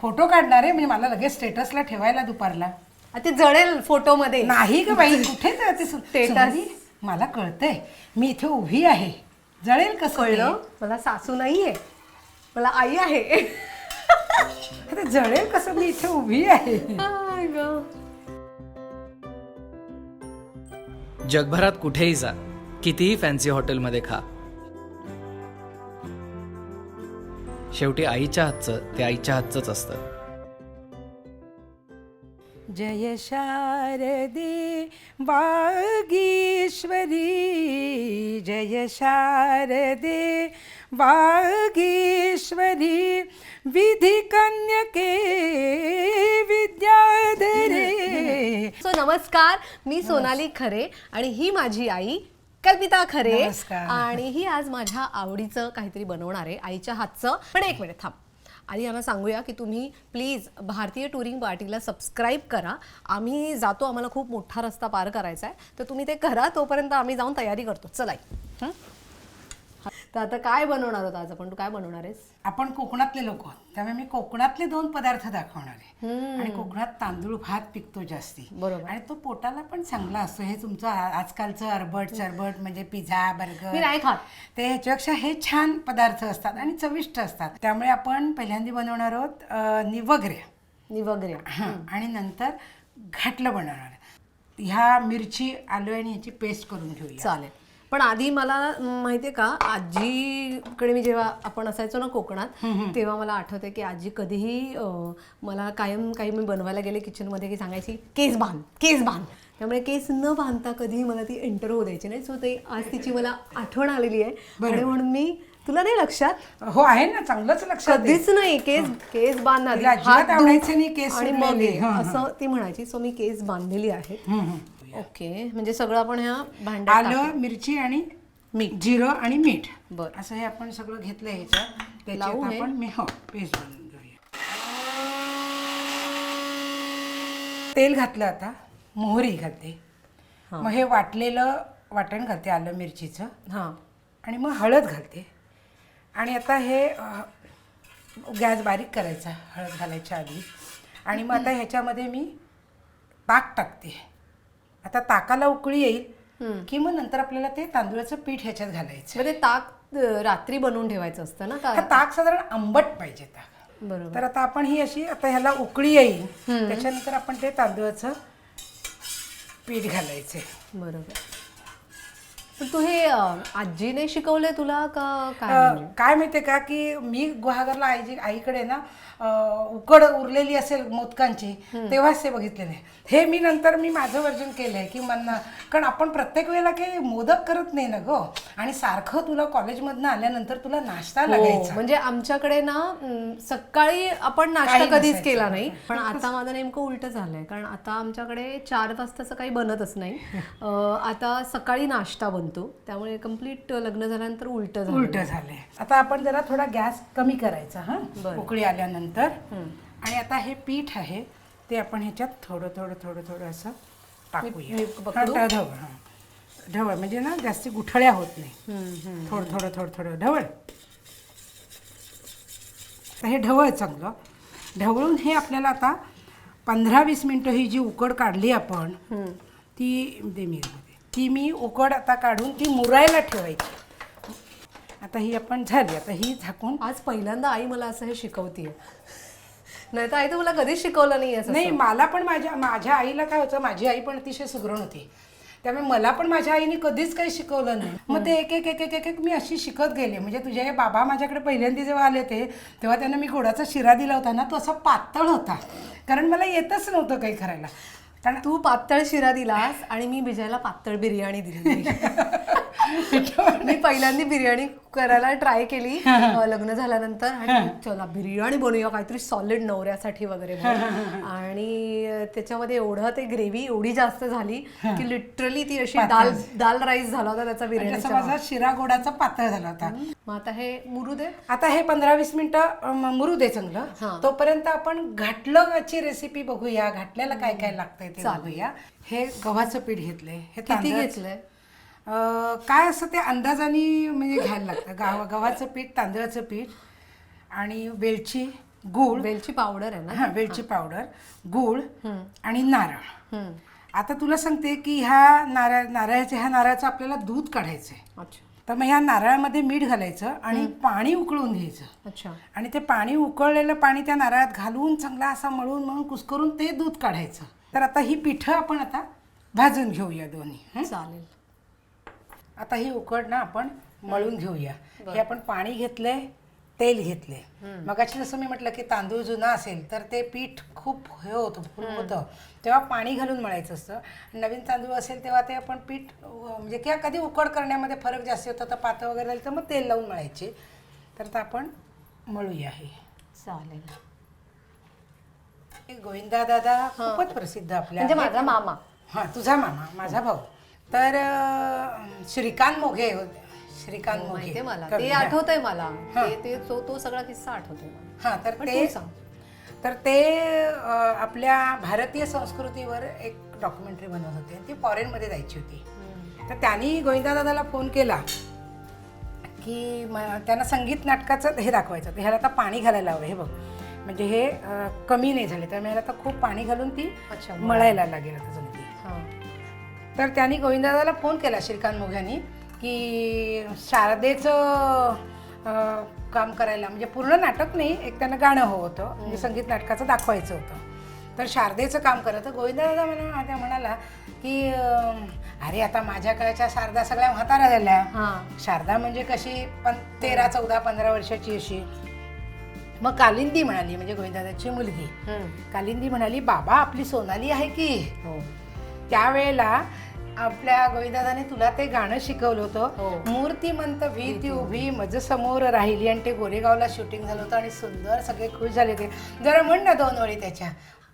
Photo काढणार आहे म्हणजे मला लगेच स्टेटसला ठेवायला दुपारला. ते जळेल फोटो मध्ये. नाही ग बाई, कुठे जाते Status. सोनाली? मला कळतंय, मी इथे उभी आहे. जळेल कसं कळलं? मला सासू नाहीये, मला आई आहे. ते जळेल कसं? मी इथे उभी आहे. आई गं. जगभरात कुठेही जा, कितीही फॅन्सी हॉटेलमध्ये खा, शेवटी आईच्या हातचं ते आईच्या हातचंच असतं. जय शारदे वागीश्वरी, जय शारदे वागीश्वरी, विधी कन्यके विद्याधरे. नमस्कार, मी सोनाली खरे आणि ही माझी आई कल्पिता खरे. नमस्कार. आणि ही आज माझ्या आवडीचं काहीतरी बनवणार आहे, आईच्या हातचं. पण एक मिनिट थांब, आधी यांना सांगूया की तुम्ही प्लीज भारतीय टुरिंग पार्टीला सबस्क्राईब करा. आम्ही जातो, आम्हाला खूप मोठा रस्ता पार करायचा आहे, तर तुम्ही ते करा. तोपर्यंत आम्ही जाऊन तयारी करतो. चला. तर आता काय बनवणार होता आज आपण? तू काय बनवणार आहेस? आपण कोकणातले लोक आहोत, त्यामुळे मी कोकणातले 2 पदार्थ दाखवणार आहे. आणि कोकणात तांदूळ भात पिकतो जास्ती, बरोबर. आणि तो पोटाला पण चांगला असतो. हे तुमचं आजकालचं अरबट चरबट म्हणजे पिझ्झा मी बर्गर नाही खात. ते ह्याच्यापेक्षा हे छान पदार्थ असतात आणि चविष्ट असतात. त्यामुळे आपण पहिल्यांदा बनवणार आहोत निवगऱ्या वगैरे. आणि नंतर घाटलं बनवणार. ह्या मिरची आलू आणि ह्याची पेस्ट करून घेऊया. चालेल. पण आधी मला माहितीये का, आजीकडे मी जेव्हा आपण असायचो ना कोकणात, तेव्हा मला आठवतंय की आजी कधीही मला कायम काही मी बनवायला गेले किचनमध्ये की सांगायची केस बांध, केस बांध. त्यामुळे केस न बांधता कधीही मला ती एंटर होऊ द्यायची नाही. सो ते आज तिची मला आठवण आलेली आहे. आणि म्हणून मी, तुला नाही लक्षात? हो आहे ना, चांगलंच लक्षात आहे. कधीच नाही केस बांध आधी, तिला अजिबात हात धु आवडायचं नाही केस आणि मग सोडलेले. ये, असं ती म्हणायची. सो मी केस बांधलेली आहे. ओके, म्हणजे सगळं आपण ह्या भांड्यात आलं, मिरची आणि मीठ, जिरं आणि मीठ, बरं. असं हे आपण सगळं घेतलं ह्याच्यात. त्याच्यात लावू हे? आपण पेस्ट बनवून घेऊया. तेल घातलं, आता मोहरी घालते, मग हे वाटलेलं वाटण घालते आलं मिरचीचं, आणि मग हळद घालते. आणि आता हे गॅस बारीक करायचा हळद घालायच्या आधी. आणि मग आता ह्याच्यामध्ये मी ताक टाकते. आता ताकाला उकळी येईल की मग नंतर आपल्याला ते तांदूळाचं पीठ ह्याच्यात घालायचं. म्हणजे ताक रात्री बनवून ठेवायचं असतं ना का? ताक साधारण आंबट पाहिजे ताक. बरोबर. तर आता आपण ही अशी, आता ह्याला उकळी येईल त्याच्यानंतर आपण ते तांदूळाचं पीठ घालायचं. बरोबर. पण तू हे आजीने शिकवलंय तुला का काय? काय माहितीये का की मी गुहागरला आईकडे ना उकड उरलेली असेल मोदकांची, तेव्हाच ते बघितलेले. हे मी नंतर माझं वर्जन केलंय की मला, कारण आपण प्रत्येक वेळेला काही मोदक करत नाही ना गो, आणि सारखं तुला कॉलेजमधनं आल्यानंतर तुला नाश्ता लागायचा. म्हणजे आमच्याकडे ना सकाळी आपण नाश्ता काही कधीच नसायचं. केला नाही. पण आता माझं नेमकं उलट झालंय, कारण आता आमच्याकडे 4 वाजताचं काही बनतच नाही. आता सकाळी नाश्ता बनतो, त्यामुळे कम्प्लीट लग्न झाल्यानंतर उलट झालंय. आता आपण जरा थोडा गॅस कमी करायचा उकळी आल्यानंतर. आणि आता हे पीठ आहे ते आपण ह्याच्यात थोडं थोडं थोडं थोडं असं टाकूया. ढवळ म्हणजे ना जास्ती गुठळ्या होत नाही. थोडं थोडं थोडं थोडं ढवळ. हे ढवळ चांगलं ढवळून हे आपल्याला आता 15-20 मिनिटं ही जी उकड काढली आपण ती मी उकड आता काढून ती मुरायला ठेवायची. आता ही आपण झाली. आता ही झाकून. आज पहिल्यांदा आई मला असं हे शिकवतीये, नाही तर आई तर मला कधीच शिकवलं नाही असं. नाही, मला पण माझ्या आईला काय होतं, माझी आई पण अतिशय सुगरण होती, त्यामुळे मला पण माझ्या आईने कधीच काही शिकवलं नाही. मग ते एक एक एक एक एक मी अशी शिकत गेले. म्हणजे तुझे बाबा माझ्याकडे पहिल्यांदा जेव्हा आले होते तेव्हा त्यांना मी गोडाचा शिरा दिला होता ना, तो असा पातळ होता, कारण मला येतच नव्हतं काही करायला. कारण तू पातळ शिरा दिलास आणि मी भिजायला पातळ बिर्याणी दिली. मी पहिल्यांदा बिर्याणी करायला ट्राय केली लग्न झाल्यानंतर, आणि चला बिर्याणी बनवूया काहीतरी सॉलिड नवऱ्यासाठी वगैरे. आणि त्याच्यामध्ये एवढं ते ग्रेव्ही एवढी जास्त झाली की लिटरली ती अशी दाल राईस झाला होता त्याचा बिर्याणीचा. माझा शिरा गोडाचा पातळ झाला होता. मग आता हे मुरू दे. आता हे 15-20 मिनिटं मुरू दे चांगलं. तोपर्यंत आपण घाटल्याची रेसिपी बघूया, घाटल्याला काय काय लागतंय ते बघूया. हे गव्हाचं पीठ घेतलंय. हे किती घेतलंय? काय असं ते अंदाजाने म्हणजे घ्यायला लागतं. गव्हाचं पीठ, तांदळाचं पीठ आणि वेलची, गूळ, वेलची पावडर आहे ना? हा वेलची पावडर, गूळ आणि नारळ. आता तुला सांगते की ह्या नारळाचं आपल्याला दूध काढायचंय. अच्छा तर मग ह्या नारळामध्ये मीठ घालायचं आणि पाणी उकळून घ्यायचं. अच्छा. आणि ते पाणी उकळलेलं पाणी त्या नारळात घालून चांगला असा मळून कुस्करून ते दूध काढायचं. तर आता ही पिठं आपण आता भाजून घेऊया दोन्ही. चालेल. आता ही उकड ना आपण मळून घेऊया. हे आपण पाणी घेतलंय, तेल घेतले. मगाशी जसं मी म्हटलं की तांदूळ जुना असेल तर ते पीठ खूप हे होतं, फुल होतं, तेव्हा पाणी घालून मळायचं असतं. नवीन तांदूळ असेल तेव्हा ते आपण पीठ म्हणजे किंवा कधी उकड करण्यामध्ये फरक जास्त होता तर पातळ वगैरे झालं तर मग तेल लावून मळायचे. तर आता आपण मळूया हे. चालेल. गोविंदा दादा खूपच प्रसिद्ध आपल्या म्हणजे माझा मामा. हा तुझा मामा, माझा भाऊ. तर श्रीकांत मोघे होते. श्रीकांत मोघे माहितीये मला, कवी, ते हा. आठवतंय मला. तो सगळा किस्सा आठवतोय मला. हा तर पण ते तू सांग. तर ते आपल्या भारतीय संस्कृतीवर एक डॉक्युमेंटरी बनवत होते. ती फॉरेनमध्ये जायची होती. तर त्यांनी गोविंदा दादाला फोन केला की त्यांना संगीत नाटकाचं हे दाखवायचं. तर ह्याला आता पाणी घालायला हवं. हे बघ म्हणजे हे कमी नाही झाले त्यामुळे ह्याला आता खूप पाणी घालून ती मळायला लागेल आता जमती. तर त्यांनी गोविंदादाला फोन केला श्रीकांत मोघ्यांनी की शारदेचं काम करायला, म्हणजे पूर्ण नाटक नाही, एक त्यांना गाणं हवं होतं, म्हणजे संगीत नाटकाचं दाखवायचं होतं. तर शारदेचं काम करत गोविंदादादा मला म्हणाला की अरे आता माझ्या काळच्या शारदा सगळ्या म्हाताऱ्या झाल्या. शारदा म्हणजे कशी 13, 14, 15 वर्षाची अशी. मग कालिंदी म्हणाली, म्हणजे गोविंदादाची मुलगी कालिंदी म्हणाली बाबा आपली सोनाली आहे की. त्यावेळेला आपल्या गोविंदादाने तुला ते गाणं शिकवलं होतं, मूर्तिमंत भीती उभी मज समोर राहिली. आणि ते गोरेगावला शूटिंग झालं होतं आणि सुंदर सगळे खुश झाले ते. जरा म्हण ना 2 ओळी त्याच्या.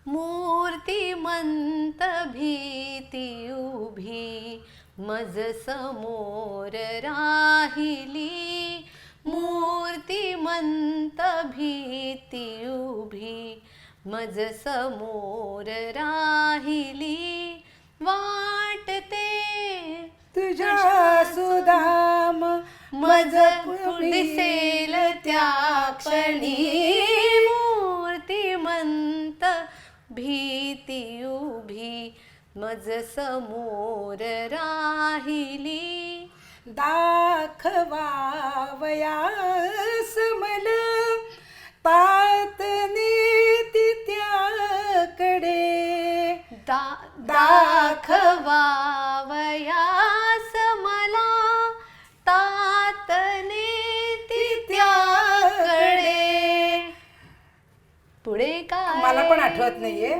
मूर्तिमंत भीती उभी मज समोर राहिली. मूर्तिमंत भीती उभी मज समोर राहिली. वाटते तुझ्या सुदाम मज दिसेल त्या क्षणी. मूर्तिमंत भीती उभी मज समोर राहिली. दाखवावयास मला तात नीती त्याकडे. दाखवावयास मला तात नीती त्याकडे. पुढे काय मला पण आठवत नाहीये,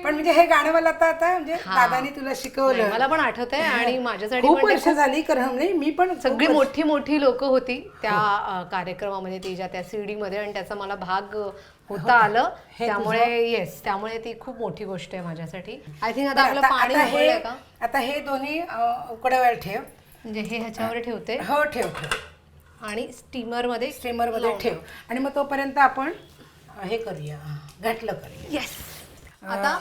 पण म्हणजे हे गाणं मला आता म्हणजे दादानी तुला शिकवलं. मला पण आठवतंय आणि माझ्यासाठी खूप वर्ष झाली कारण नाही मी पण सगळी मोठी लोक होती त्या कार्यक्रमामध्ये, तिच्या त्या सीडी मध्ये, आणि त्याचा मला भाग होता आलं. त्यामुळे त्यामुळे ती खूप मोठी गोष्ट आहे माझ्यासाठी. आय थिंक आता आपलं पाणी उकळलंय का? आता हे दोन्ही उकडायला ठेव. म्हणजे हे ह्याच्यावर ठेवते. हो ठेव. आणि स्टीमर मध्ये ठेव. आणि मग तोपर्यंत आपण हे करूया, घाटलं करूया. आता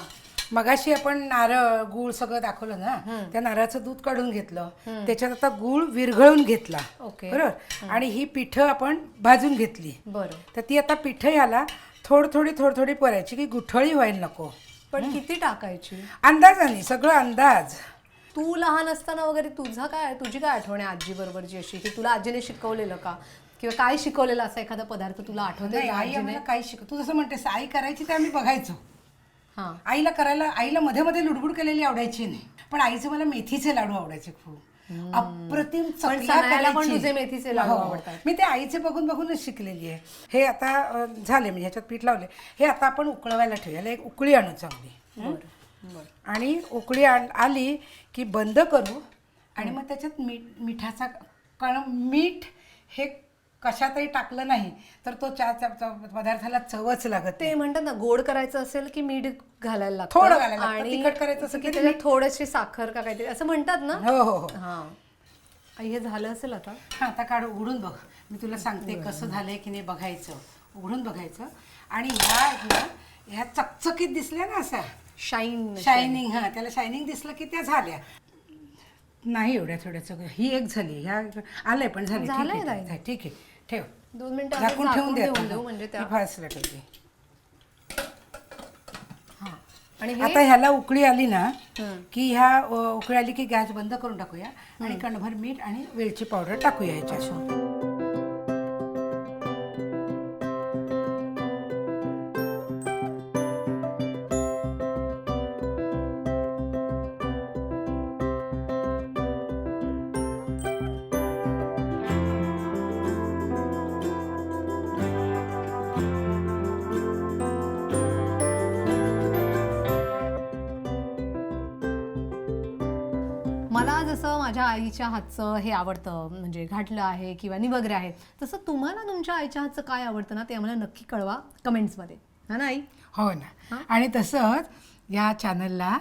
मगाशी आपण नारळ गूळ सगळं दाखवलं ना, त्या नारळाचं दूध काढून घेतलं, त्याच्यात आता गूळ विरघळून घेतला. बरोबर. आणि ही पिठं आपण भाजून घेतली. बरं. तर ती आता पिठं याला थोडी करायची की गुठळी व्हायला नको. पण किती टाकायची? अंदाजाने, सगळं अंदाज. तू लहान असताना वगैरे तुझी काय आठवण आहे आजी बरोबरची अशी, की तुला आजीने शिकवलेलं का, किंवा काय शिकवलेलं असा एखादा पदार्थ तुला आठवतोय? आई आम्हाला काय तू जसं म्हणतेस आई करायची ते आम्ही बघायचो. आईला आईला मध्ये मध्ये लुडबुड केलेली आवडायची नाही, पण आईचं मला मेथीचे लाडू आवडायचे खूप. अप्रतिम चकल्या तुझे मेथीचे लाडू आवडतात. मी ते आईचे बघूनच शिकलेली आहे. हे आता झाले, म्हणजे ह्याच्यात पीठ लावले. हे आता आपण उकळवायला ठेवूया. एक उकळी आणू चांगली. आणि उकळी आली की बंद करू. आणि मग त्याच्यात मिठाचा, कारण मीठ हे कशातही टाकलं नाही तर तो पदार्थाला चवच लागत. ते म्हणतात ना, गोड करायचं असेल की मीठ घालायला लागतं, थोडं घालायला लागतं. आणि तिखट करायचं असेल की त्याच्यात थोडीशी साखर का काहीतरी असं म्हणतात ना. हो. हे झालं असेल आता. आता काढ, उघडून बघ. मी तुला सांगते कसं झालंय की नाही बघायचं, उघडून बघायचं. आणि ह्या चकचकीत दिसल्या ना, असा शायनिंग. त्याला शायनिंग दिसलं की त्या झाल्या. नाही एवढ्या थोड्या सगळं. ही एक झाली, ह्या आलंय पण झाली. ठीक आहे ठेव. 2 मिनिटं झाकून ठेवून देऊ म्हणजे फास्ट ठेवते. आणि आता ह्याला उकळी आली ना की ह्या उकळी आली की गॅस बंद करून टाकूया आणि कणभर मीठ आणि वेलची पावडर टाकूया ह्याच्यात. मला जसं माझ्या आईच्या हातचं हे आवडतं म्हणजे घाटलं आहे किंवा निवगरे आहेत, तसं तुम्हाला तुमच्या आईच्या हातचं काय आवडतं ना ते आम्हाला नक्की कळवा कमेंट्समध्ये, हा ना आई? हो ना. आणि तसंच या चॅनलला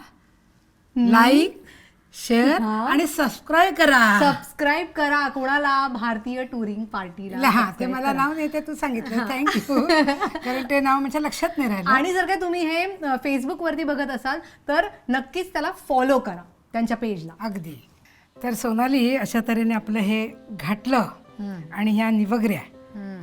लाईक शेअर आणि सबस्क्राईब करा. सबस्क्राईब करा. कोणाला? भारतीय टुरिंग पार्टीला. हा ते मला नाव नाही ते तू सांगितलं थँक्यू. कारण ते नाव माझ्या लक्षात नाही राहिलं. आणि जर का तुम्ही हे फेसबुकवरती बघत असाल तर नक्कीच त्याला फॉलो करा त्यांच्या पेजला. अगदी. तर सोनाली अशा तऱ्हेने आपलं हे घाटलं आणि ह्या निवगऱ्या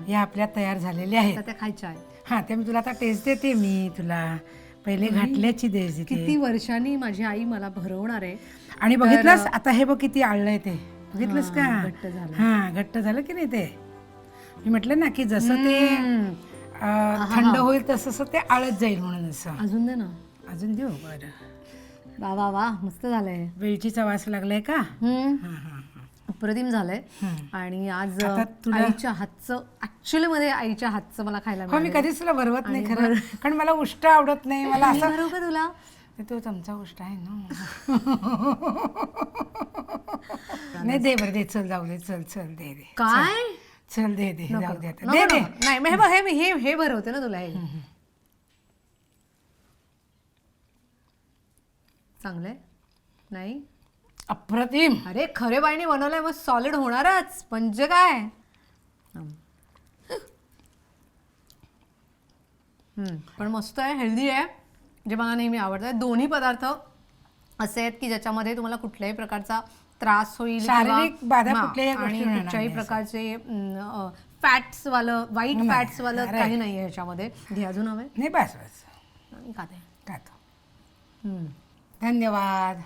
ह्या आपल्या तयार झालेल्या आहेत. तर त्या खायच्या आहेत. हा ते मी तुला आता टेस्ट देते. मी तुला पहिले घाटल्याची टेस्ट देते. किती वर्षांनी माझी आई मला भरवणार आहे. आणि बघितलंस आता हे बघ किती आळलंय ते बघितलंस का? घट्ट झालं. हा घट्ट झालं की नाही ते. मी म्हटलं ना की जसं ते थंड होईल तसं ते आळत जाईल म्हणून. असं अजून दे ना. अजून देऊ. बरं वा वा वा मस्त झालंय. वेलचीचा वास लागलाय का? अप्रतिम झालंय. आणि आज आता तुला- आईच्या हातचं ऍक्च्युअली मध्ये आईच्या हातचं मला खायला हो मी मिळालं. कधीच तुला भरवत नाही खरं. कारण मला उष्ट आवडत नाही. मला असं बरोबर का तुला? तो चमचा उष्ट आहे ना. नाही दे बरं दे. चल जाऊ दे. चल चल दे दे. काय? चल दे दे. जाऊ दे आता. नको, दे दे. नको. नाही मग हे बघ, हे भरवते ना तुला. हे चांगलंय नाही? अप्रतिम. अरे खरे बाईने बनवलंय मग सॉलिड होणारच. म्हणजे काय? पण मस्त आहे, हेल्दी आहे, जे मला नेहमी आवडतं. दोन्ही पदार्थ असे आहेत की ज्याच्यामध्ये तुम्हाला कुठल्याही प्रकारचा त्रास होईल किंवा- शारीरिक बाधा हां, कुठल्याही आणि गोष्टी होणार कुठच्याही नाही असं. प्रकारचे फॅट्सवालं वाईट नाही, फॅट्सवालं अरे. काही नाही आहे ह्याच्यामध्ये. घे अजून हवे? नाही बस बस. खाते. खातो. धन्यवाद.